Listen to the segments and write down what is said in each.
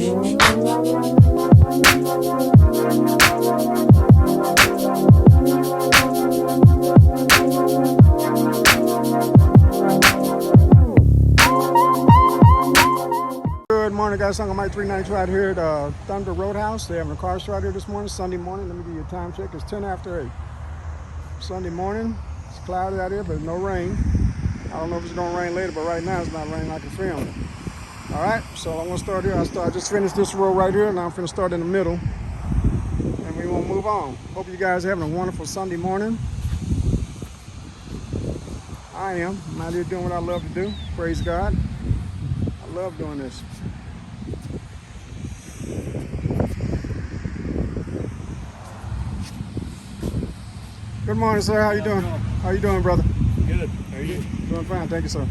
Good morning, guys. I'm on my 392 out here at Thunder Roadhouse. They're having a car show out here this morning, Sunday morning. Let me give you a time check. It's 10 after 8. Sunday morning. It's cloudy out here, but no rain. I don't know if it's going to rain later, but right now it's not raining like a film. All right, so I'm going to start here. I just finished this row right here. Now I'm going to start in the middle, and we will move on. Hope you guys are having a wonderful Sunday morning. I am. I'm out here doing what I love to do. Praise God. I love doing this. Good morning, sir. How you doing? How you doing, brother? Good. How are you? Doing fine. Thank you, sir.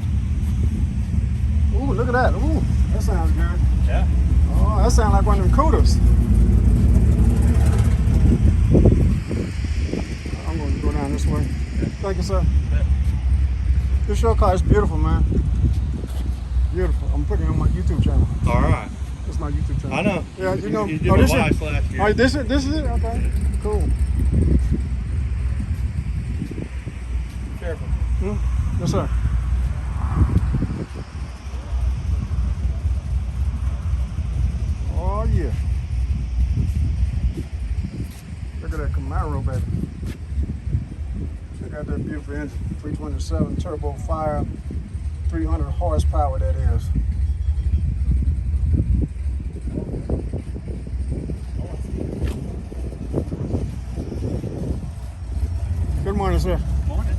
Ooh, look at that. Ooh, that sounds good. Yeah. Oh, that sounds like one of them cooters. I'm going to go down this way. Yeah. Thank you, sir. Yeah. This your car is beautiful, man. Beautiful. I'm putting it on my YouTube channel. All right. It's my YouTube channel. I know. Yeah, you know. You did my wife last year. Oh, this is it? Okay. Cool. Careful. Yes, sir. Oh, yeah. Look at that Camaro, baby. Check out that beautiful engine. 327 turbo fire, 300 horsepower that is. Good morning, sir. Morning.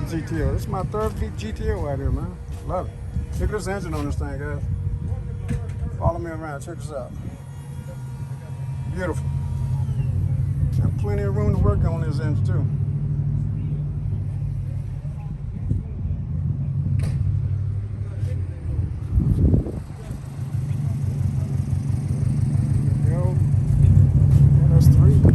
GTO. This is my third GTO out here, man. Love it. Look at this engine on this thing, guys. Follow me around. Check this out. Beautiful. Got plenty of room to work on this engine, too. There we go. Yeah, that's 3.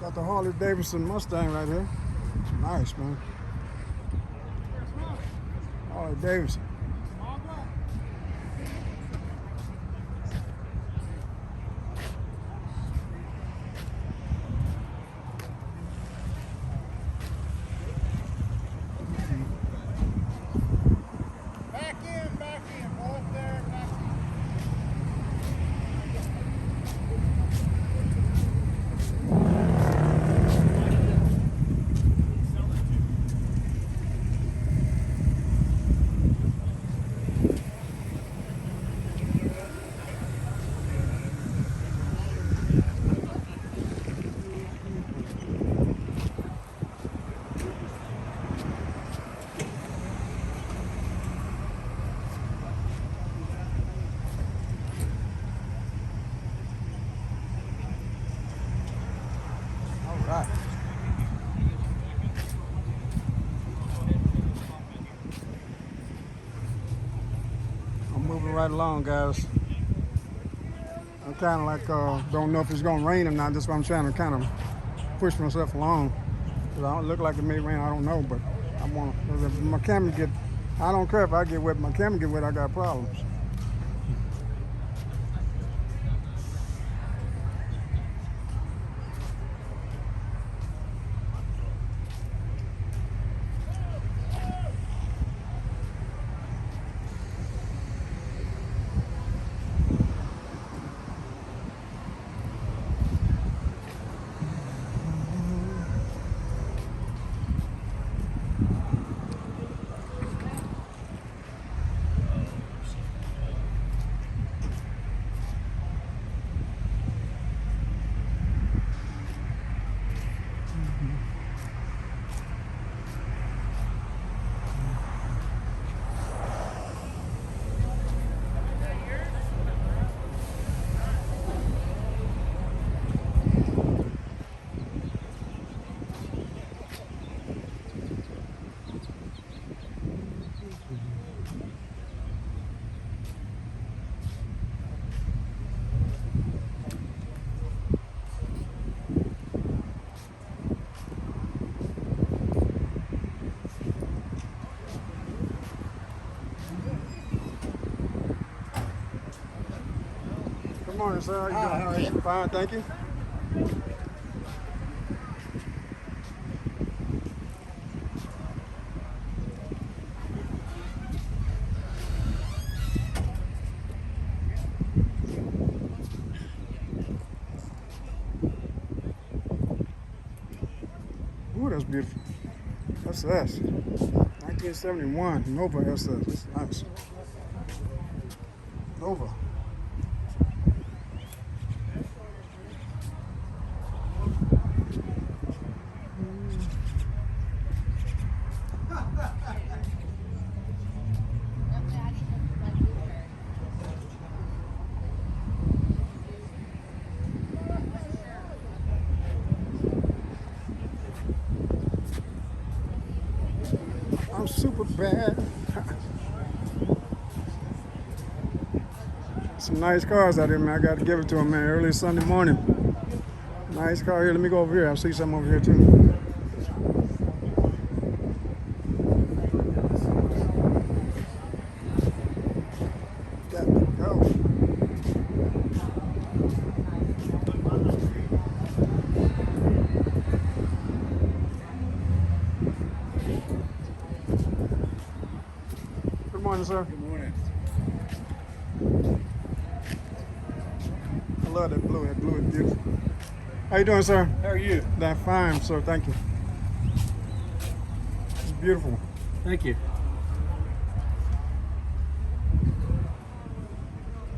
Got the Harley Davidson Mustang right here. Nice, man. Harley Davidson. Back in, both there, back in. right along, guys. I'm kind of like, don't know if it's going to rain or not. That's why I'm trying to kind of push myself along. 'Cause I don't look like it may rain, I don't know, but I want to. If my camera get, I don't care if I get wet, my camera get wet, I got problems. Good morning, sir. How you doing? How are you? Fine, thank you. Ooh, that's beautiful. SS. 1971. Nova SS. That's nice. Nova. I'm super bad. Some nice cars out here, man. I got to give it to them, man. Early Sunday morning. Nice car here. Let me go over here. I'll see some over here, too. Got to go. Good morning, sir. Good morning. I love that blue. That blue is beautiful. How you doing, sir? How are you? That fine, sir. Thank you. It's beautiful. Thank you.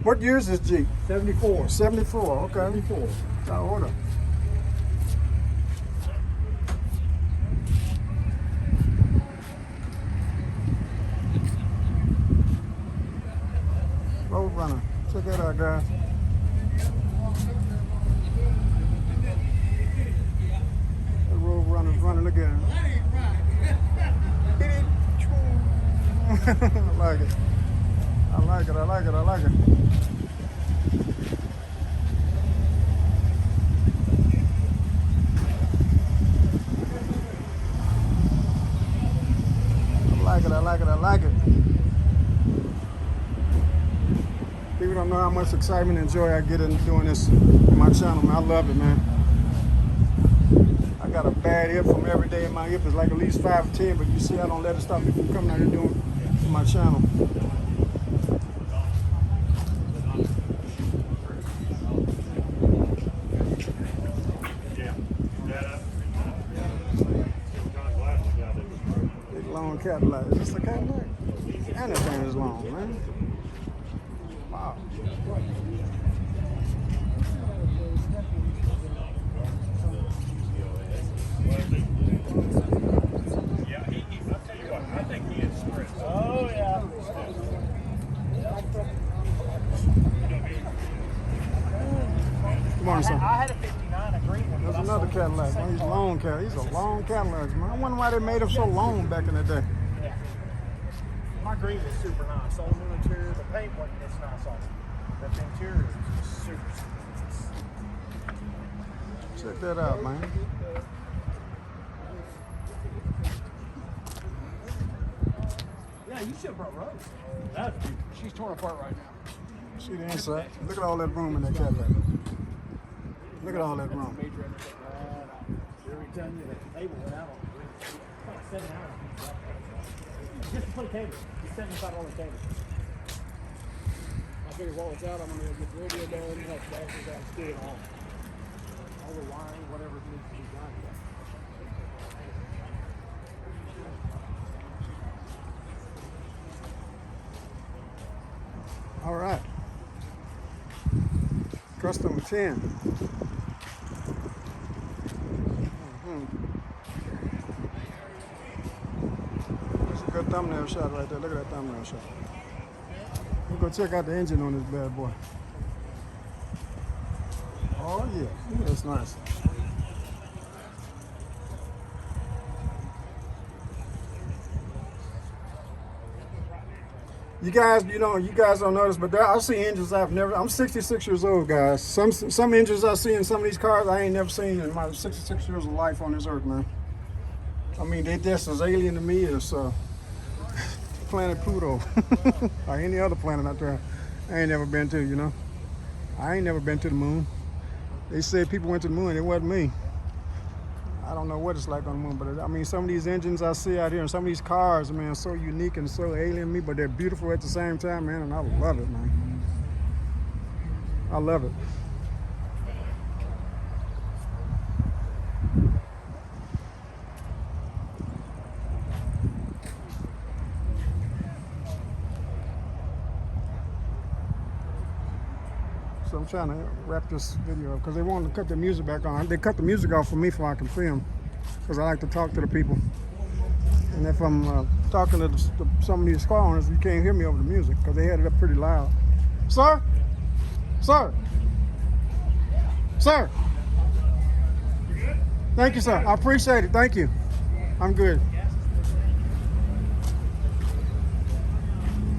What year is this Jeep? 74. 74. Okay. 74. Got order. Road runner. Check that out, guys. The road runner's running again. I like it. I like it. I like it. I like it. I like it. I like it. I like it. People don't know how much excitement and joy I get in doing this on my channel, man. I love it, man. I got a bad hip from every day, and my hip is like at least 5 or 10, but you see I don't let it stop me from coming out here doing for my channel. Big long Cadillac. Is this a Cadillac? And that thing is long, man. Wow. Oh, yeah. Good morning, sir. I had a 59, a green one. There's another Cadillac. Man, he's long Cadillac. These are long Cadillacs, man. I wonder why they made them so long back in the day. My Concrete is super nice. All the new interior, the paint wasn't it's nice on it. But the interior is super nice. Check that out, man. Yeah, you should have brought Rose. That's beautiful. She's torn apart right now. See the inside. Look at all that room in that Cadillac. Look at all that room. Major everything. Every time you the table went out on the roof. It's like 7 hours. Just to put a cable. It's $75 cable. I figured while it's out, I'm gonna get the radio done, have the batteries out, stick it on. All the wiring, whatever needs to be done. All right. Custom 10. That's a good thumbnail shot right there. Look at that thumbnail shot. We'll go check out the engine on this bad boy. Oh yeah, that's nice. You guys, you guys don't notice, but I see engines I've never. I'm 66 years old, guys. Some engines I see in some of these cars I ain't never seen in my 66 years of life on this earth, man. I mean, they just as alien to me as planet Pluto or any other planet out there. I ain't never been to, you know. I ain't never been to the moon. They said people went to the moon. It wasn't me. I don't know what it's like on the moon, but I mean, some of these engines I see out here and some of these cars, man, so unique and so alien to me, but they're beautiful at the same time, man, and I love it, man. I love it. So I'm trying to wrap this video up because they wanted to cut the music back on. They cut the music off for me so I can film because I like to talk to the people. And if I'm talking to some of these car owners, you can't hear me over the music because they had it up pretty loud. Sir? Sir? Sir? Thank you, sir. I appreciate it. Thank you. I'm good.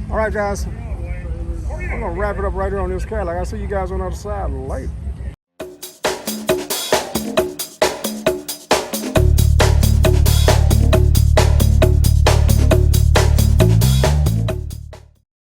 All right, guys. I'm going to wrap it up right here on this Cadillac. I see you guys on the other side. Late.